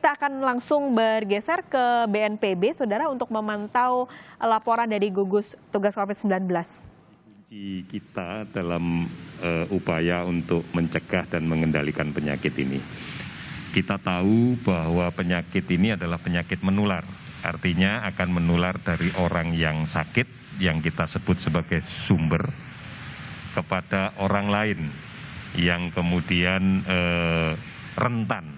Kita akan langsung bergeser ke BNPB, Saudara, untuk memantau laporan dari gugus tugas COVID-19. Kunci kita dalam upaya untuk mencegah dan mengendalikan penyakit ini. Kita tahu bahwa penyakit ini adalah penyakit menular. Artinya akan menular dari orang yang sakit, yang kita sebut sebagai sumber, kepada orang lain yang kemudian rentan.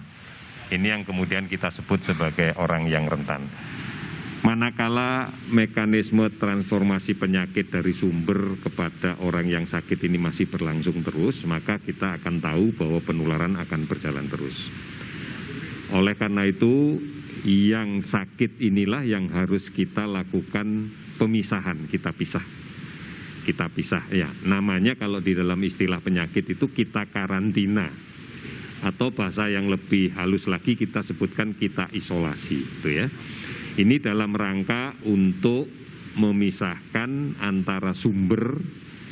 Ini yang kemudian kita sebut sebagai orang yang rentan. Manakala mekanisme transformasi penyakit dari sumber kepada orang yang sakit ini masih berlangsung terus, maka kita akan tahu bahwa penularan akan berjalan terus. Oleh karena itu, yang sakit inilah yang harus kita lakukan pemisahan, kita pisah. Kita pisah, ya. Namanya kalau di dalam istilah penyakit itu kita karantina. Atau bahasa yang lebih halus lagi kita sebutkan kita isolasi, gitu ya. Ini dalam rangka untuk memisahkan antara sumber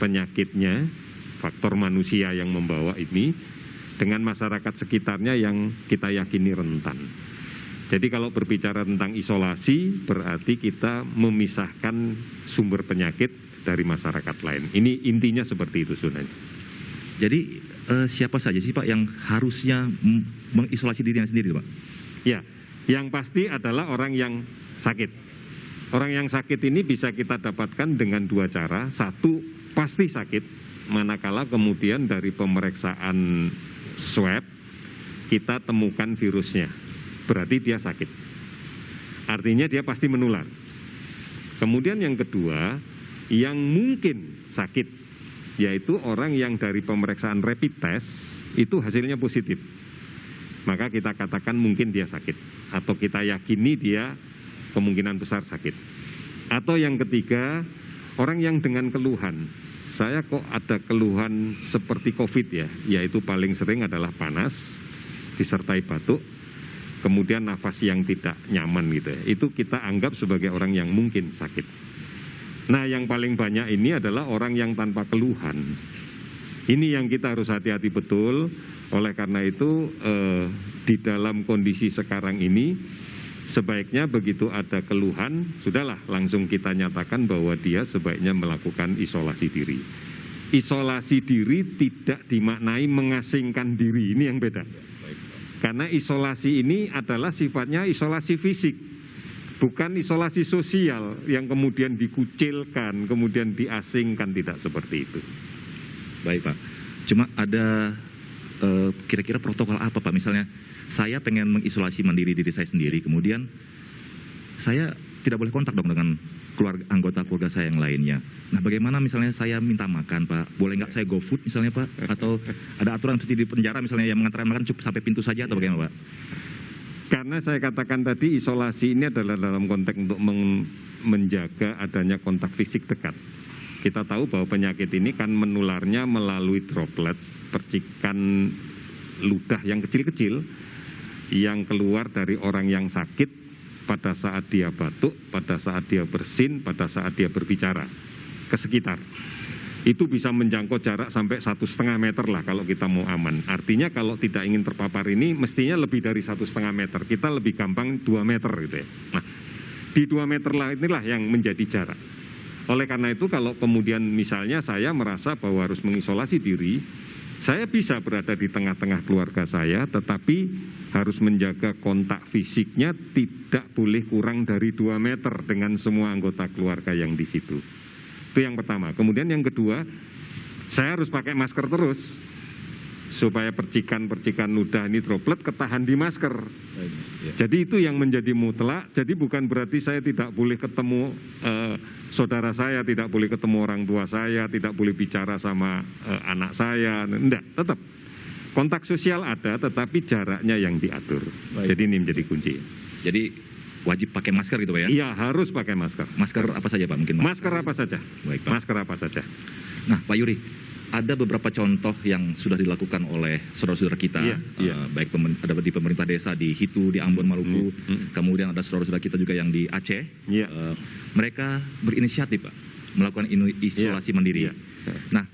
penyakitnya, faktor manusia yang membawa ini, dengan masyarakat sekitarnya yang kita yakini rentan. Jadi kalau berbicara tentang isolasi, berarti kita memisahkan sumber penyakit dari masyarakat lain. Ini intinya seperti itu sebenarnya. Jadi siapa saja sih Pak yang harusnya mengisolasi dirinya sendiri Pak? Ya, yang pasti adalah orang yang sakit. Orang yang sakit ini bisa kita dapatkan dengan dua cara. Satu, pasti sakit, manakala kemudian dari pemeriksaan swab kita temukan virusnya. Berarti dia sakit. Artinya dia pasti menular. Kemudian yang kedua, yang mungkin sakit, yaitu orang yang dari pemeriksaan rapid test itu hasilnya positif. Maka kita katakan mungkin dia sakit, atau kita yakini dia kemungkinan besar sakit. Atau yang ketiga, orang yang dengan keluhan, saya kok ada keluhan seperti COVID ya, yaitu paling sering adalah panas, disertai batuk, kemudian nafas yang tidak nyaman gitu ya. Itu kita anggap sebagai orang yang mungkin sakit. Nah, yang paling banyak ini adalah orang yang tanpa keluhan. Ini yang kita harus hati-hati betul. Oleh karena itu, di dalam kondisi sekarang ini, sebaiknya begitu ada keluhan, sudahlah langsung kita nyatakan bahwa dia sebaiknya melakukan isolasi diri. Isolasi diri tidak dimaknai mengasingkan diri, ini yang beda. Karena isolasi ini adalah sifatnya isolasi fisik. Bukan isolasi sosial yang kemudian dikucilkan, kemudian diasingkan, tidak seperti itu. Baik Pak, cuma ada kira-kira protokol apa Pak? Misalnya saya pengen mengisolasi mandiri diri saya sendiri, kemudian saya tidak boleh kontak dong dengan anggota keluarga saya yang lainnya. Nah bagaimana misalnya saya minta makan Pak? Boleh nggak saya GoFood misalnya Pak? Atau ada aturan seperti di penjara misalnya yang mengantarkan makan cukup sampai pintu saja atau bagaimana Pak? Karena saya katakan tadi isolasi ini adalah dalam konteks untuk menjaga adanya kontak fisik dekat. Kita tahu bahwa penyakit ini kan menularnya melalui droplet, percikan ludah yang kecil-kecil yang keluar dari orang yang sakit pada saat dia batuk, pada saat dia bersin, pada saat dia berbicara ke sekitar. Itu bisa menjangkau jarak sampai 1,5 meter lah kalau kita mau aman. Artinya kalau tidak ingin terpapar ini mestinya lebih dari 1,5 meter. Kita lebih gampang 2 meter gitu ya. Nah, di 2 meter lah inilah yang menjadi jarak. Oleh karena itu kalau kemudian misalnya saya merasa bahwa harus mengisolasi diri, saya bisa berada di tengah-tengah keluarga saya, tetapi harus menjaga kontak fisiknya tidak boleh kurang dari 2 meter dengan semua anggota keluarga yang di situ. Itu yang pertama. Kemudian yang kedua, saya harus pakai masker terus supaya percikan-percikan ludah ini droplet ketahan di masker. Jadi itu yang menjadi mutlak. Jadi bukan berarti saya tidak boleh ketemu saudara saya, tidak boleh ketemu orang tua saya, tidak boleh bicara sama anak saya. Enggak, tetap kontak sosial ada, tetapi jaraknya yang diatur. Jadi ini menjadi kunci. Jadi wajib pakai masker gitu Pak ya? Iya, harus pakai masker. Masker apa saja Pak? Mungkin masker apa saja. Baik Pak. Masker apa saja. Nah Pak Yuri, ada beberapa contoh yang sudah dilakukan oleh saudara-saudara kita, baik ada di pemerintah desa di Hitu, di Ambon, Maluku, kemudian ada saudara-saudara kita juga yang di Aceh. Mereka berinisiatif Pak, melakukan isolasi mandiri. Nah,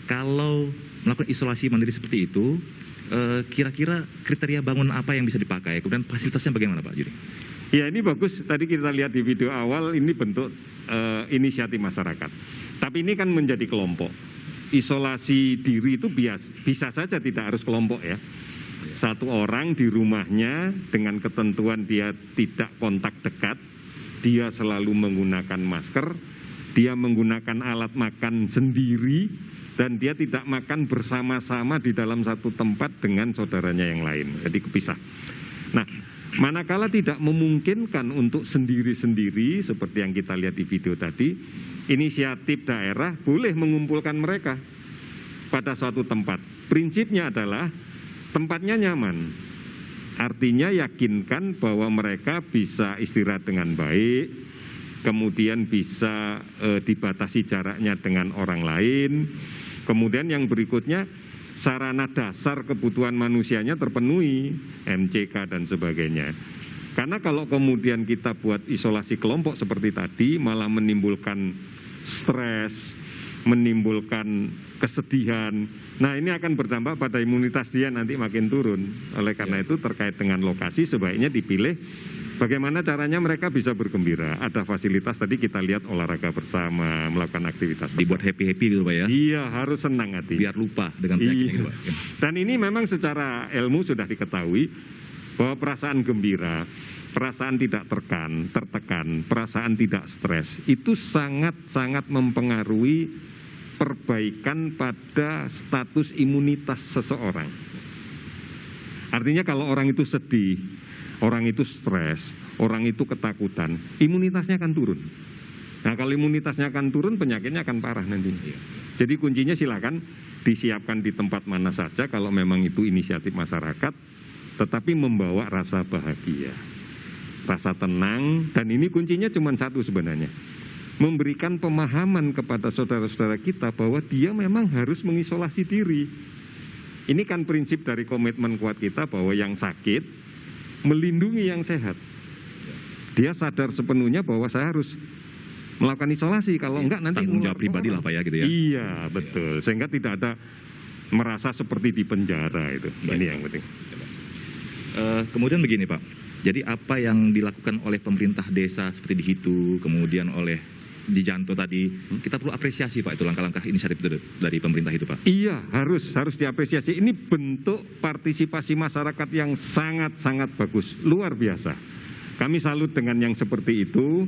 kalau melakukan isolasi mandiri seperti itu, kira-kira kriteria bangunan apa yang bisa dipakai, kemudian fasilitasnya bagaimana Pak Juri? Ya ini bagus, tadi kita lihat di video awal ini bentuk inisiatif masyarakat. Tapi ini kan menjadi kelompok. Isolasi diri itu bisa saja tidak harus kelompok ya. Satu orang di rumahnya dengan ketentuan dia tidak kontak dekat, dia selalu menggunakan masker, dia menggunakan alat makan sendiri, dan dia tidak makan bersama-sama di dalam satu tempat dengan saudaranya yang lain. Jadi kepisah. Nah, manakala tidak memungkinkan untuk sendiri-sendiri seperti yang kita lihat di video tadi, inisiatif daerah boleh mengumpulkan mereka pada suatu tempat. Prinsipnya adalah tempatnya nyaman. Artinya yakinkan bahwa mereka bisa istirahat dengan baik, kemudian bisa dibatasi jaraknya dengan orang lain. Kemudian yang berikutnya, sarana dasar kebutuhan manusianya terpenuhi, MCK dan sebagainya. Karena kalau kemudian kita buat isolasi kelompok seperti tadi, malah menimbulkan stres, menimbulkan kesedihan. Nah ini akan berdampak pada imunitas dia nanti makin turun. Oleh karena itu terkait dengan lokasi sebaiknya dipilih bagaimana caranya mereka bisa bergembira. Ada fasilitas tadi kita lihat olahraga bersama, melakukan aktivitas bersama. Dibuat happy-happy gitu Pak ya? Iya, harus senang hati. Biar lupa dengan penyakitnya gitu Pak. Dan ini memang secara ilmu sudah diketahui bahwa perasaan gembira, perasaan tidak tertekan, perasaan tidak stres, itu sangat-sangat mempengaruhi perbaikan pada status imunitas seseorang. Artinya kalau orang itu sedih, orang itu stres, orang itu ketakutan, imunitasnya akan turun. Nah kalau imunitasnya akan turun, penyakitnya akan parah nantinya. Jadi kuncinya silakan disiapkan di tempat mana saja kalau memang itu inisiatif masyarakat, tetapi membawa rasa bahagia, rasa tenang, dan ini kuncinya cuma satu sebenarnya. Memberikan pemahaman kepada saudara-saudara kita bahwa dia memang harus mengisolasi diri. Ini kan prinsip dari komitmen kuat kita bahwa yang sakit melindungi yang sehat. Dia sadar sepenuhnya bahwa saya harus melakukan isolasi, kalau enggak nanti tanggung jawab pribadi lah Pak ya gitu ya. Iya, betul. Sehingga tidak ada merasa seperti di penjara itu. Ini yang penting. Kemudian begini Pak, jadi apa yang dilakukan oleh pemerintah desa seperti di Hitu, kemudian oleh di Janto tadi, kita perlu apresiasi Pak itu langkah-langkah inisiatif dari pemerintah itu Pak. Iya, harus diapresiasi. Ini bentuk partisipasi masyarakat yang sangat-sangat bagus, luar biasa. Kami salut dengan yang seperti itu,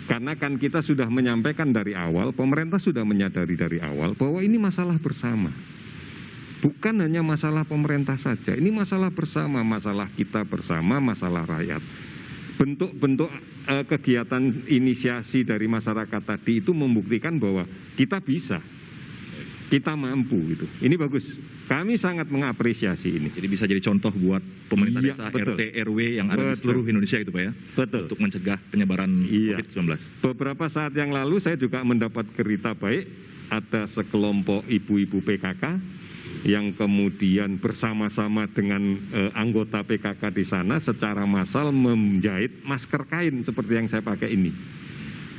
karena kan kita sudah menyampaikan dari awal, pemerintah sudah menyadari dari awal bahwa ini masalah bersama. Bukan hanya masalah pemerintah saja, ini masalah bersama, masalah kita bersama, masalah rakyat. Bentuk-bentuk kegiatan inisiasi dari masyarakat tadi itu membuktikan bahwa kita bisa, kita mampu gitu. Ini bagus. Kami sangat mengapresiasi ini. Jadi bisa jadi contoh buat pemerintah desa, betul. RT, RW yang ada di seluruh Indonesia gitu Pak ya. Betul. Untuk mencegah penyebaran COVID-19. Beberapa saat yang lalu saya juga mendapat berita baik, ada sekelompok ibu-ibu PKK yang kemudian bersama-sama dengan anggota PKK di sana secara massal menjahit masker kain seperti yang saya pakai ini.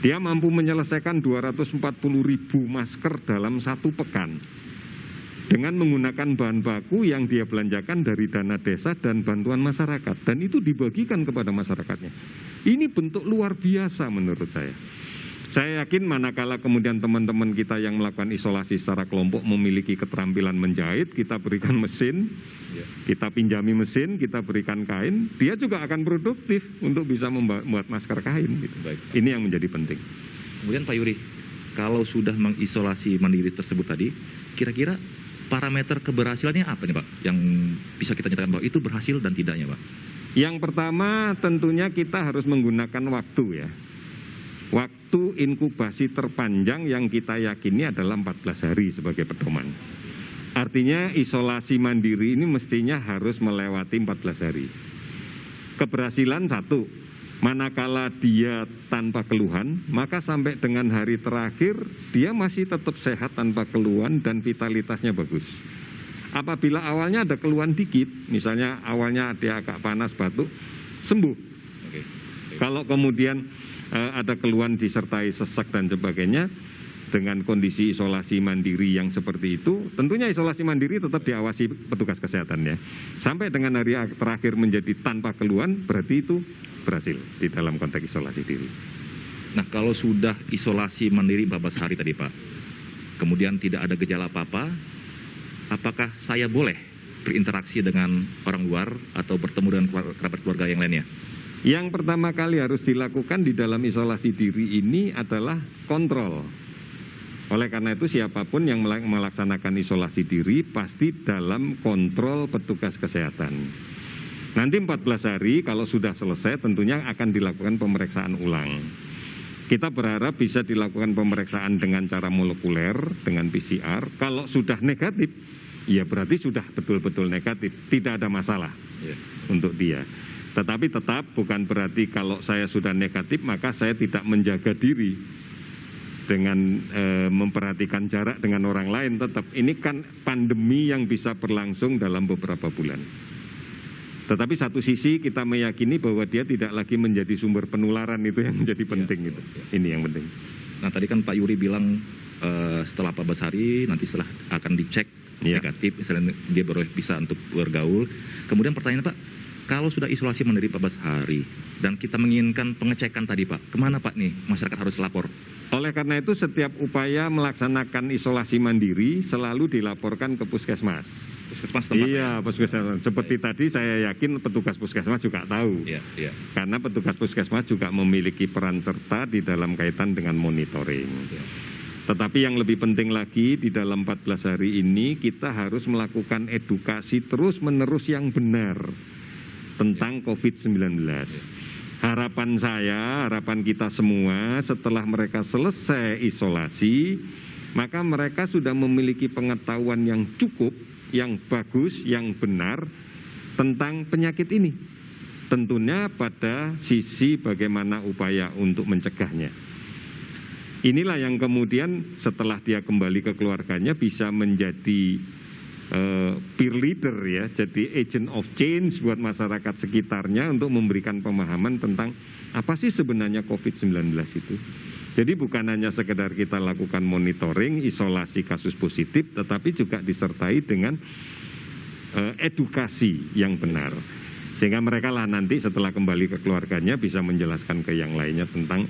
Dia mampu menyelesaikan 240.000 masker dalam 1 pekan dengan menggunakan bahan baku yang dia belanjakan dari dana desa dan bantuan masyarakat, dan itu dibagikan kepada masyarakatnya. Ini bentuk luar biasa menurut saya. Saya yakin manakala kemudian teman-teman kita yang melakukan isolasi secara kelompok memiliki keterampilan menjahit, kita berikan mesin, kita pinjami mesin, kita berikan kain, dia juga akan produktif untuk bisa membuat masker kain. Gitu. Ini yang menjadi penting. Kemudian Pak Yuri, kalau sudah mengisolasi mandiri tersebut tadi, kira-kira parameter keberhasilannya apa nih Pak? Yang bisa kita nyatakan bahwa itu berhasil dan tidaknya Pak? Yang pertama tentunya kita harus menggunakan waktu ya. Waktu inkubasi terpanjang yang kita yakini adalah 14 hari sebagai pedoman. Artinya isolasi mandiri ini mestinya harus melewati 14 hari. Keberhasilan 1, manakala dia tanpa keluhan, maka sampai dengan hari terakhir dia masih tetap sehat tanpa keluhan dan vitalitasnya bagus. Apabila awalnya ada keluhan dikit, misalnya awalnya dia agak panas, batuk, sembuh. Kalau kemudian ada keluhan disertai sesak dan sebagainya, dengan kondisi isolasi mandiri yang seperti itu, tentunya isolasi mandiri tetap diawasi petugas kesehatan ya. Sampai dengan hari terakhir menjadi tanpa keluhan, berarti itu berhasil di dalam konteks isolasi diri. Nah, kalau sudah isolasi mandiri 14 hari tadi Pak, kemudian tidak ada gejala apa-apa, apakah saya boleh berinteraksi dengan orang luar atau bertemu dengan kerabat keluarga yang lainnya? Yang pertama kali harus dilakukan di dalam isolasi diri ini adalah kontrol. Oleh karena itu siapapun yang melaksanakan isolasi diri pasti dalam kontrol petugas kesehatan. Nanti 14 hari kalau sudah selesai tentunya akan dilakukan pemeriksaan ulang. Kita berharap bisa dilakukan pemeriksaan dengan cara molekuler, dengan PCR. Kalau sudah negatif, ya berarti sudah betul-betul negatif, tidak ada masalah untuk dia. Tetapi tetap bukan berarti kalau saya sudah negatif maka saya tidak menjaga diri dengan memperhatikan jarak dengan orang lain. Tetap ini kan pandemi yang bisa berlangsung dalam beberapa bulan. Tetapi satu sisi kita meyakini bahwa dia tidak lagi menjadi sumber penularan, itu yang menjadi penting. Itu. Ini yang penting. Nah tadi kan Pak Yuri bilang setelah 14 hari nanti setelah akan dicek negatif, misalnya dia baru bisa untuk bergaul. Kemudian pertanyaan Pak, kalau sudah isolasi mandiri 14 hari dan kita menginginkan pengecekan tadi Pak, kemana Pak nih masyarakat harus lapor? Oleh karena itu setiap upaya melaksanakan isolasi mandiri selalu dilaporkan ke puskesmas. Puskesmas tempat. Iya, puskesmas. Seperti tadi saya yakin petugas puskesmas juga tahu. Iya. Karena petugas puskesmas juga memiliki peran serta di dalam kaitan dengan monitoring. Tetapi yang lebih penting lagi di dalam 14 hari ini kita harus melakukan edukasi terus-menerus yang benar tentang COVID-19. Harapan saya, harapan kita semua setelah mereka selesai isolasi, maka mereka sudah memiliki pengetahuan yang cukup, yang bagus, yang benar tentang penyakit ini. Tentunya pada sisi bagaimana upaya untuk mencegahnya. Inilah yang kemudian setelah dia kembali ke keluarganya bisa menjadi peer leader ya, jadi agent of change buat masyarakat sekitarnya untuk memberikan pemahaman tentang apa sih sebenarnya COVID-19 itu. Jadi bukan hanya sekedar kita lakukan monitoring, isolasi kasus positif, tetapi juga disertai dengan edukasi yang benar. Sehingga mereka lah nanti setelah kembali ke keluarganya bisa menjelaskan ke yang lainnya tentang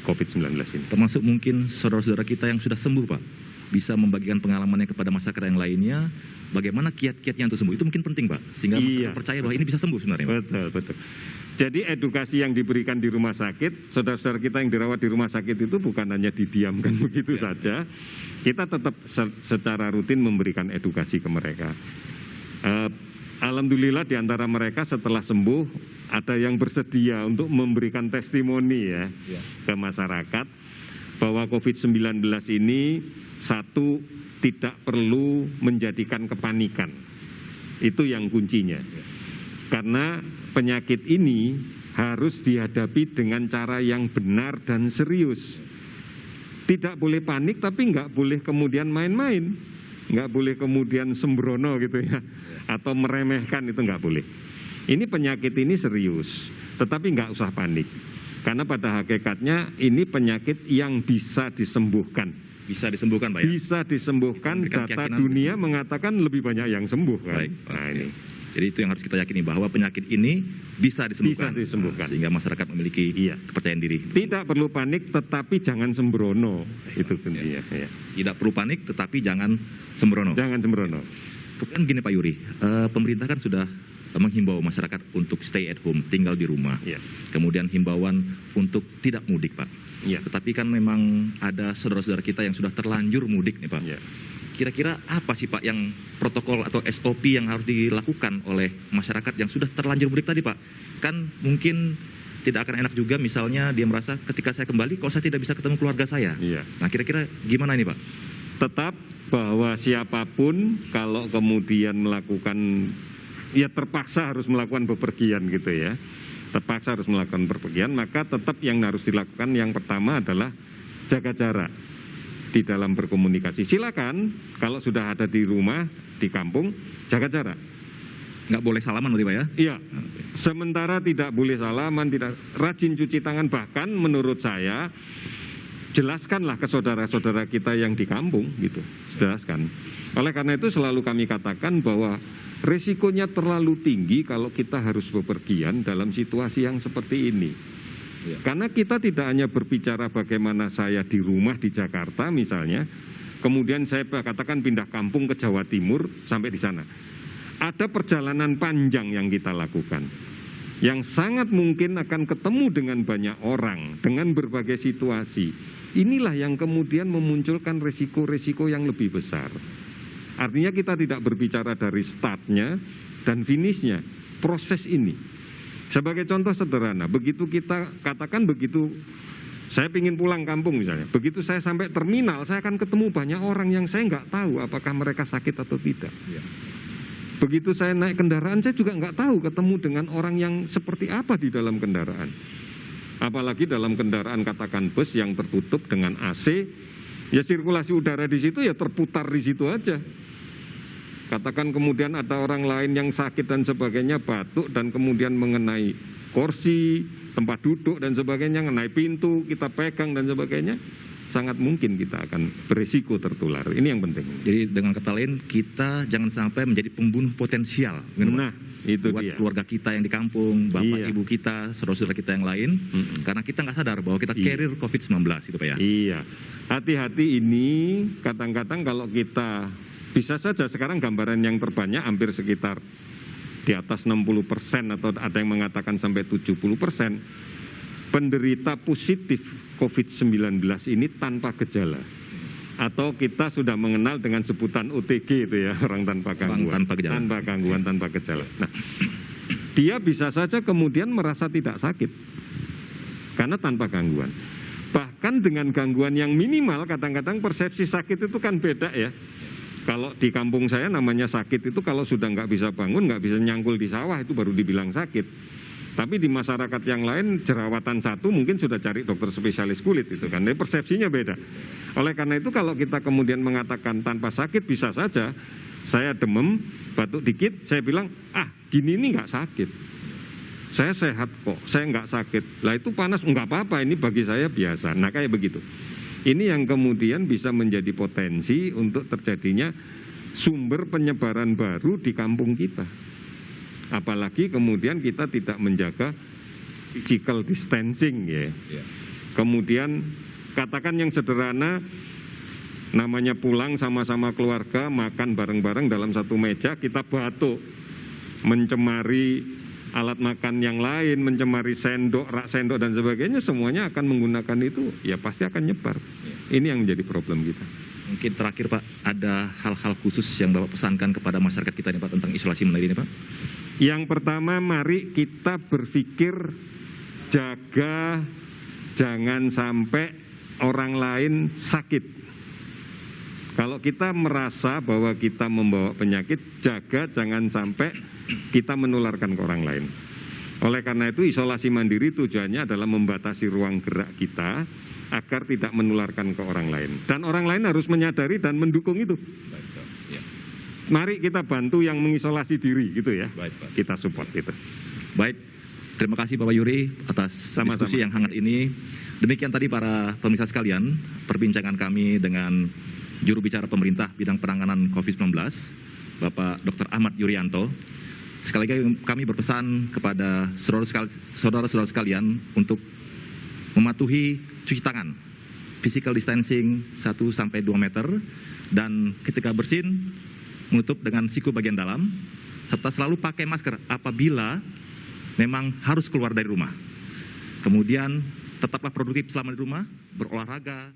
COVID-19 ini. Termasuk mungkin saudara-saudara kita yang sudah sembuh Pak, bisa membagikan pengalamannya kepada masyarakat yang lainnya, bagaimana kiat-kiatnya untuk sembuh, itu mungkin penting Pak, sehingga masyarakat percaya bahwa ini bisa sembuh sebenarnya Pak. Betul. Jadi edukasi yang diberikan di rumah sakit, saudara-saudara kita yang dirawat di rumah sakit itu bukan hanya didiamkan begitu saja, kita tetap secara rutin memberikan edukasi ke mereka. Alhamdulillah di antara mereka setelah sembuh ada yang bersedia untuk memberikan testimoni ya ke masyarakat bahwa COVID-19 ini satu, tidak perlu menjadikan kepanikan. Itu yang kuncinya. Karena penyakit ini harus dihadapi dengan cara yang benar dan serius. Tidak boleh panik, tapi nggak boleh kemudian main-main. Nggak boleh kemudian sembrono gitu ya. Atau meremehkan, itu nggak boleh. Ini penyakit ini serius, tetapi nggak usah panik. Karena pada hakikatnya ini penyakit yang bisa disembuhkan. Bisa disembuhkan Pak ya? Bisa disembuhkan, data dunia mengatakan lebih banyak yang sembuh kan? Baik, nah ini. Jadi itu yang harus kita yakini, bahwa penyakit ini bisa disembuhkan. Bisa disembuhkan. Sehingga masyarakat memiliki kepercayaan diri. Tidak perlu panik, tetapi jangan sembrono. Itu kuncinya. Ya. Tidak perlu panik, tetapi jangan sembrono. Jangan sembrono. Kemudian gini Pak Yuri, pemerintah kan sudah menghimbau masyarakat untuk stay at home, tinggal di rumah. Kemudian himbauan untuk tidak mudik Pak. Tetapi kan memang ada saudara-saudara kita yang sudah terlanjur mudik nih Pak. Kira-kira apa sih Pak yang protokol atau SOP yang harus dilakukan oleh masyarakat yang sudah terlanjur mudik tadi Pak? Kan mungkin tidak akan enak juga misalnya dia merasa ketika saya kembali kok saya tidak bisa ketemu keluarga saya. Nah kira-kira gimana ini Pak? Tetap bahwa siapapun kalau kemudian melakukan, ya terpaksa harus melakukan bepergian gitu ya. Terpaksa harus melakukan bepergian, maka tetap yang harus dilakukan yang pertama adalah jaga jarak di dalam berkomunikasi. Silakan kalau sudah ada di rumah, di kampung, jaga jarak. Nggak boleh salaman berarti Pak ya? Iya, sementara tidak boleh salaman, tidak rajin cuci tangan. Bahkan menurut saya jelaskanlah ke saudara-saudara kita yang di kampung gitu, jelaskan. Oleh karena itu selalu kami katakan bahwa risikonya terlalu tinggi kalau kita harus bepergian dalam situasi yang seperti ini. Karena kita tidak hanya berbicara bagaimana saya di rumah di Jakarta misalnya, kemudian saya katakan pindah kampung ke Jawa Timur sampai di sana. Ada perjalanan panjang yang kita lakukan, yang sangat mungkin akan ketemu dengan banyak orang, dengan berbagai situasi. Inilah yang kemudian memunculkan risiko-risiko yang lebih besar. Artinya kita tidak berbicara dari startnya dan finishnya, proses ini. Sebagai contoh sederhana, begitu kita katakan begitu saya ingin pulang kampung misalnya, begitu saya sampai terminal, saya akan ketemu banyak orang yang saya nggak tahu apakah mereka sakit atau tidak. Begitu saya naik kendaraan, saya juga nggak tahu ketemu dengan orang yang seperti apa di dalam kendaraan. Apalagi dalam kendaraan katakan bus yang tertutup dengan AC, ya sirkulasi udara di situ ya terputar di situ aja. Katakan kemudian ada orang lain yang sakit dan sebagainya, batuk dan kemudian mengenai kursi, tempat duduk dan sebagainya, mengenai pintu, kita pegang dan sebagainya, sangat mungkin kita akan berisiko tertular. Ini yang penting. Jadi dengan kata lain, kita jangan sampai menjadi pembunuh potensial. Nah, itu buat dia. Keluarga kita yang di kampung, bapak ibu kita, saudara-saudara kita yang lain, karena kita nggak sadar bahwa kita carrier COVID-19 itu Pak ya. Iya, hati-hati ini kadang-kadang kalau kita bisa saja sekarang gambaran yang terbanyak hampir sekitar di atas 60% atau ada yang mengatakan sampai 70% penderita positif COVID-19 ini tanpa gejala. Atau kita sudah mengenal dengan sebutan OTG itu ya, orang tanpa gangguan. Tanpa gangguan, tanpa gejala. Nah, dia bisa saja kemudian merasa tidak sakit karena tanpa gangguan. Bahkan dengan gangguan yang minimal, kadang-kadang persepsi sakit itu kan beda ya. Kalau di kampung saya namanya sakit itu kalau sudah nggak bisa bangun, nggak bisa nyangkul di sawah, itu baru dibilang sakit. Tapi di masyarakat yang lain, jerawatan satu mungkin sudah cari dokter spesialis kulit itu kan. Jadi persepsinya beda. Oleh karena itu kalau kita kemudian mengatakan tanpa sakit, bisa saja saya demam, batuk dikit, saya bilang, gini ini nggak sakit. Saya sehat kok, saya nggak sakit. Lah itu panas, nggak apa-apa, ini bagi saya biasa. Nah kayak begitu. Ini yang kemudian bisa menjadi potensi untuk terjadinya sumber penyebaran baru di kampung kita. Apalagi kemudian kita tidak menjaga physical distancing ya. Kemudian katakan yang sederhana, namanya pulang sama-sama keluarga, makan bareng-bareng dalam satu meja, kita batuk, mencemari alat makan yang lain, mencemari sendok, rak sendok dan sebagainya, semuanya akan menggunakan itu, ya pasti akan nyebar. Ini yang menjadi problem kita. Mungkin terakhir Pak, ada hal-hal khusus yang Bapak pesankan kepada masyarakat kita nih Pak tentang isolasi mandiri ini Pak? Yang pertama, mari kita berpikir jaga jangan sampai orang lain sakit. Kalau kita merasa bahwa kita membawa penyakit, jaga jangan sampai kita menularkan ke orang lain. Oleh karena itu isolasi mandiri tujuannya adalah membatasi ruang gerak kita agar tidak menularkan ke orang lain. Dan orang lain harus menyadari dan mendukung itu. Mari kita bantu yang mengisolasi diri gitu ya. Kita support itu. Baik, terima kasih Bapak Yuri atas diskusi yang hangat ini. Demikian tadi para pemirsa sekalian, perbincangan kami dengan juru bicara pemerintah bidang penanganan COVID-19, Bapak Dr. Ahmad Yuryanto. Sekali lagi kami berpesan kepada saudara-saudara sekalian untuk mematuhi cuci tangan, physical distancing 1-2 meter, dan ketika bersin menutup dengan siku bagian dalam, serta selalu pakai masker apabila memang harus keluar dari rumah. Kemudian tetaplah produktif selama di rumah, berolahraga,